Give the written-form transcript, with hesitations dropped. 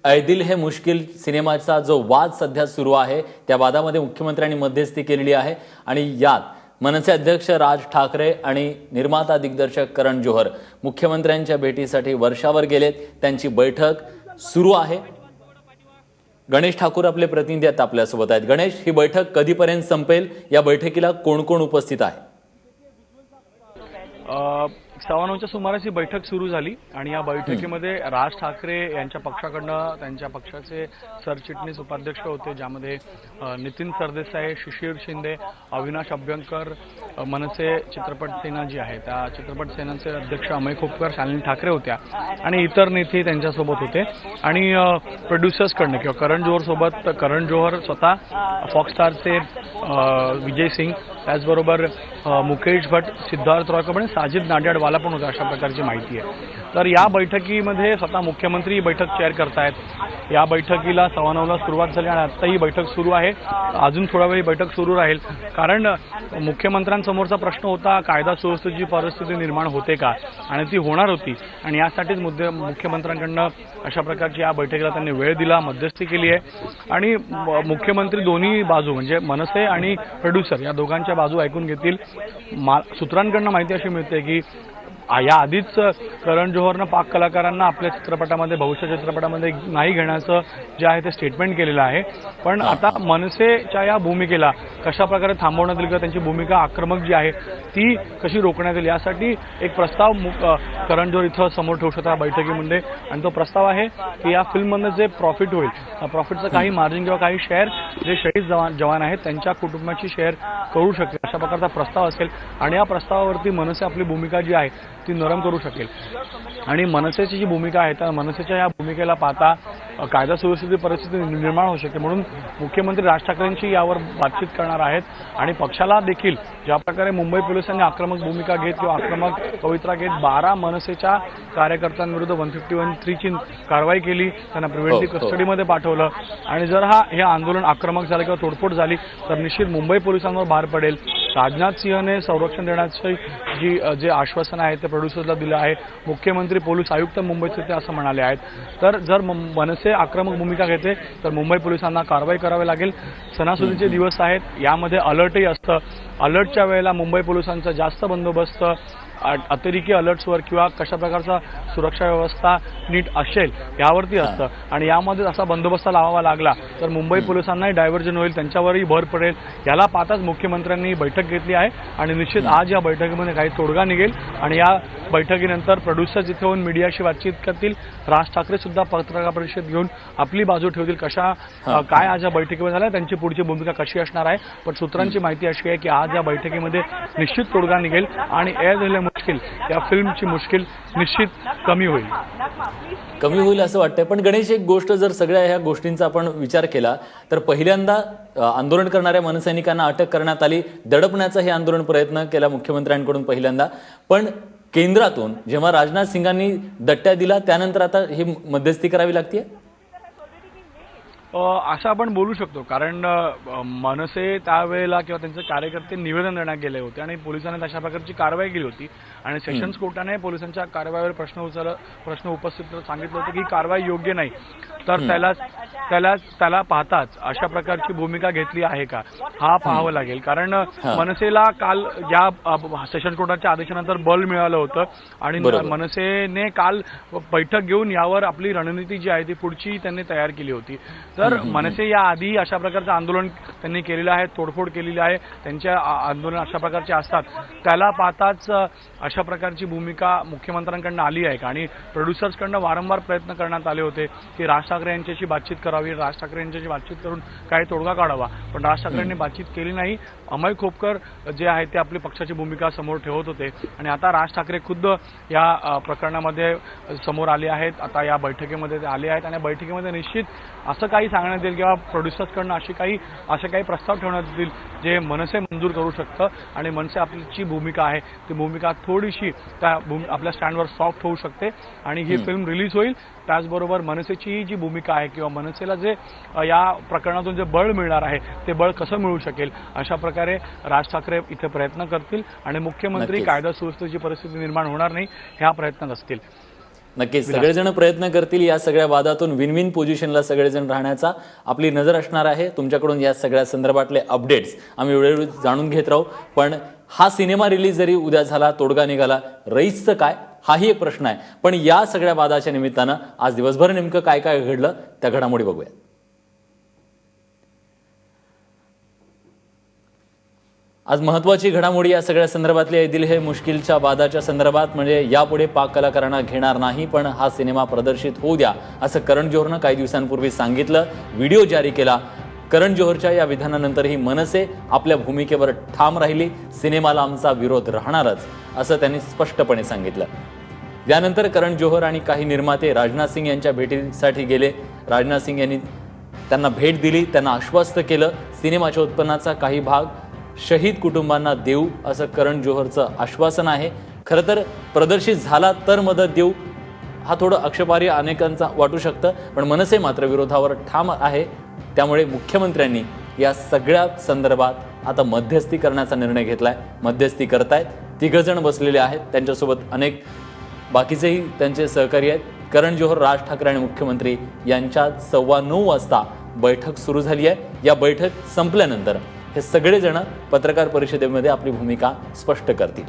ऐ दिल है मुश्किल सिनेमाचा जो वाद सध्या सुरू आहे त्या वादामध्ये मुख्यमंत्र्यांनी मध्यस्थी केलेली आहे आणि यात मनसे अध्यक्ष राज ठाकरे आणि निर्माता दिग्दर्शक करण जोहर मुख्यमंत्र्यांच्या भेटीसाठी वर्षावर गेलेत। त्यांची बैठक सुरू आहे। गणेश ठाकूर आपले प्रतिनिधी आहेत आपल्यासोबत आहेत। गणेश, ही बैठक कधीपर्यंत संपेल? या बैठकीला कोण कोण उपस्थित आहे? 9:15च्या सुमारास ही बैठक सुरू झाली आणि या बैठकीमध्ये राज ठाकरे यांच्या पक्षाकडनं त्यांच्या पक्षाचे सरचिटणीस उपाध्यक्ष होते, ज्यामध्ये नितीन सरदेसाई, शिशिर शिंदे, अविनाश अभ्यंकर, मनसे चित्रपट सेना जी आहे त्या चित्रपट सेनाचे अध्यक्ष अमय खोपकर, शालिनी ठाकरे होत्या आणि इतर नेते त्यांच्यासोबत होते। आणि प्रोड्युसर्सकडनं किंवा करण जोहर सोबत करण जोहर स्वतः, फॉक्स स्टारचे विजय सिंग, त्याचबरोबर मुकेश भट्ट, सिद्धार्थ रॉयकम आणि साजिद नाडियाडवाला पण होता, अशा प्रकारची माहिती आहे। तर या बैठकीमध्ये स्वतः मुख्यमंत्री बैठक चेअर करतायत। या बैठकीला 9:15ला सुरुवात झाली आणि आता ही बैठक सुरू आहे। अजून थोडा वेळ बैठक सुरू राहील, कारण मुख्यमंत्र्यांसमोरचा प्रश्न होता कायदा सुव्यवस्थेची परिस्थिती निर्माण होते का, आणि ती होणार होती आणि यासाठीच मुख्यमंत्र्यांकडनं अशा प्रकारची या बैठकीला त्यांनी वेळ दिला, मध्यस्थी केली आहे। आणि मुख्यमंत्री दोन्ही बाजू म्हणजे मनसे आणि प्रोड्युसर या दोघांच्या बाजू ऐकून घेतील। सूत्रांकडनं माहिती अशी मिळते की या आधीच करण जोहरनं पाक कलाकारांना आपल्या चित्रपटामध्ये, भविष्य चित्रपटामध्ये नाही घेण्याचं जे आहे ते स्टेटमेंट केलेलं आहे। पण आता मनसेच्या या भूमिकेला कशा प्रकारे थांबवण्यात येईल किंवा त्यांची भूमिका आक्रमक जी आहे ती कशी रोखण्यात येईल यासाठी एक प्रस्ताव करण जोहर इथं समोर ठेवू शकतात बैठकीमध्ये। आणि तो प्रस्ताव आहे की या फिल्ममधनं जे प्रॉफिट होईल त्या प्रॉफिटचं काही मार्जिन किंवा काही शेअर जे शहीद जवान आहेत त्यांच्या कुटुंबाची शेअर करू शकेल, अशा प्रकारचा प्रस्ताव असेल। आणि या प्रस्तावावरती मनसे आपली भूमिका जी आहे ती नरम करू शकेल। आणि मनसेची जी भूमिका आहे त्या मनसेच्या या भूमिकेला पाहता कायदा सुव्यवस्थेची परिस्थिती निर्माण होऊ शकते, म्हणून मुख्यमंत्री राज ठाकरेंची यावर बातचीत करणार आहेत। आणि पक्षाला देखील ज्या प्रकारे मुंबई पोलिसांनी आक्रमक भूमिका घेत किंवा आक्रमक पवित्रा घेत 12 मनसेच्या कार्यकर्त्यांविरुद्ध 151(3) ची कारवाई केली, त्यांना प्रिव्हेंटिव्ह कस्टडीमध्ये पाठवलं। आणि जर हे आंदोलन आक्रमक झालं किंवा तोडफोड झाली तर निश्चित मुंबई पोलिसांवर भार पडेल। राजनाथ सिंहने संरक्षण देण्याचे जे आश्वासन आहे ते प्रोड्युसर्सला दिलं आहे। मुख्यमंत्री पोलीस आयुक्त मुंबईचे ते असं म्हणाले आहेत। तर जर मनसे आक्रमक भूमिका घेते तर मुंबई पोलिसांना कारवाई करावी लागेल। सणासुदीचे दिवस आहेत, यामध्ये अलर्टही असतं। अलर्टच्या वेळेला मुंबई पोलिसांचा जास्त बंदोबस्त, अतिरेकी अलर्ट्सवर किंवा कशा प्रकारचा सुरक्षा व्यवस्था नीट असेल यावरती असतं। आणि यामध्ये असा बंदोबस्त लावावा लागला तर मुंबई पोलिसांनाही डायव्हर्जन होईल, त्यांच्यावरही भर पडेल। याला पाहताच मुख्यमंत्र्यांनी बैठक घेतली आहे आणि निश्चित आज या बैठकीमध्ये काही तोडगा निघेल। आणि या बैठकीनंतर प्रोड्युसर्स इथे येऊन मीडियाशी बातचीत करतील। राज ठाकरे सुद्धा पत्रकार परिषद घेऊन आपली बाजू ठेवतील, काय आज या बैठकीमध्ये झालं, त्यांची पुढची भूमिका कशी असणार आहे। पण सूत्रांची माहिती अशी आहे की आज या बैठकीमध्ये निश्चित तोडगा निघेल आणि ऐ दिल है मुश्किल या फिल्मची मुश्किल निश्चित कमी होईल असं वाटतंय। पण गणेश, एक गोष्ट, जर सगळ्या ह्या गोष्टींचा आपण विचार केला तर पहिल्यांदा आंदोलन करणाऱ्या मनसैनिकांना अटक करण्यात आली, दडपण्याचा हे आंदोलन प्रयत्न केला मुख्यमंत्र्यांकडून पहिल्यांदा। पण केंद्रातून जेव्हा राजनाथ सिंगांनी दट्ट्या दिला त्यानंतर आता ही मध्यस्थी करावी लागते असं आपण बोलू शकतो, कारण मनसे त्यावेळेला किंवा त्यांचे कार्यकर्ते निवेदन देण्यात गेले होते आणि पोलिसांनी तशा प्रकारची कारवाई केली होती। आणि सेशन्स कोर्टाने पोलिसांच्या कारवाईवर प्रश्न उपस्थित सांगितलं होतं की कारवाई योग्य नाही, तर त्याला पाहताच अशा प्रकारची भूमिका घेतली आहे का हा पाहावं लागेल। कारण मनसेला काल या सेशन्स कोर्टाच्या आदेशानंतर बल मिळालं होतं आणि मनसेने काल बैठक घेऊन यावर आपली रणनीती जी आहे ती पुढची त्यांनी तयार केली होती। तर मनसे या आधी अशा प्रकारचं आंदोलन त्यांनी केलेलं आहे, तोडफोड केलेली आहे, त्यांच्या आंदोलन अशा प्रकारचे असतात। त्याला पाहताच अशा प्रकारची भूमिका मुख्यमंत्र्यांकडनं आली आहे का, आणि प्रोड्युसर्सकडनं वारंवार प्रयत्न करण्यात आले होते की राज ठाकरे यांच्याशी बातचीत करावी, राज ठाकरे यांच्याशी बातचीत करून काही तोडगा काढावा, पण राज ठाकरेंनी बातचीत केली नाही। अमय खोपकर जे आहे ते आपली पक्षाची भूमिका समोर ठेवत होते आणि आता राज ठाकरे खुद्द या प्रकरणामध्ये समोर आले आहेत, आता या बैठकीमध्ये ते आले आहेत। आणि बैठकीमध्ये निश्चित असं काही सांगण्यात येईल किंवा प्रोड्युसर्सकडनं असे काही प्रस्ताव ठेवण्यात येतील जे मनसे मंजूर करू शकतं। आणि मनसे आपली भूमिका आहे ती भूमिका थोडीशी आपल्या स्टँडवर सॉफ्ट होऊ शकते आणि ही फिल्म रिलीज होईल। त्याचबरोबर मनसेची जी भूमिका आहे किंवा मनसेला जे या प्रकरणातून जे बळ मिळणार आहे ते बळ कसं मिळू शकेल अशा प्रकारे राज ठाकरे इथे प्रयत्न करतील आणि मुख्यमंत्री कायदा सुव्यवस्थेची परिस्थिती निर्माण होणार नाही ह्या प्रयत्नात असतील। नक्कीच सगळेजण प्रयत्न करतील या सगळ्या वादातून विन विन पोझिशनला सगळेजण राहण्याचा आपली नजर असणार आहे. तुमच्याकडून या सगळ्या संदर्भातले अपडेट्स आम्ही वेळोवेळी जाणून घेत राहू. पण हा सिनेमा रिलीज जरी उद्या झाला, तोडगा निघाला, रईसचं काय हाही एक प्रश्न आहे. पण या सगळ्या वादाच्या निमित्तानं आज दिवसभर नेमकं काय काय घडलं त्या घडामोडी बघूया. आज महत्वाची घडामोडी या सगळ्या संदर्भातली आहे. दिल है मुश्किलच्या वादाच्या संदर्भात, म्हणजे यापुढे पाक कलाकारांना घेणार नाही, पण हा सिनेमा प्रदर्शित होऊ द्या असं करण जोहरनं काही दिवसांपूर्वी सांगितलं, व्हिडिओ जारी केला. करण जोहरच्या या विधानानंतरही मनसे आपल्या भूमिकेवर ठाम राहिली. सिनेमाला आमचा विरोध राहणारच असं त्यांनी स्पष्टपणे सांगितलं. यानंतर करण जोहर आणि काही निर्माते राजनाथ सिंग यांच्या भेटीसाठी गेले. राजनाथ सिंग यांनी त्यांना भेट दिली, त्यांना आश्वस्त केलं. सिनेमाच्या उत्पन्नाचा काही भाग शहीद कुटुंबांना देऊ असं करण जोहरचं आश्वासन आहे. खरं तर प्रदर्शित झाला तर मदत देऊ हा थोडं आक्षेपार्ह अनेकांचा वाटू शकतं, पण मनसे मात्र विरोधावर ठाम आहे. त्यामुळे मुख्यमंत्र्यांनी या सगळ्या संदर्भात आता मध्यस्थी करण्याचा निर्णय घेतलाय. मध्यस्थी करतायत, 3 जण बसलेले आहेत, त्यांच्यासोबत अनेक बाकीचेही त्यांचे सहकारी आहेत. करण जोहर, राज ठाकरे आणि मुख्यमंत्री यांच्यात 9:15 वाजता बैठक सुरू झाली आहे. या बैठक संपल्यानंतर हे सगळेजण पत्रकार परिषदेमध्ये आपली भूमिका स्पष्ट करतील.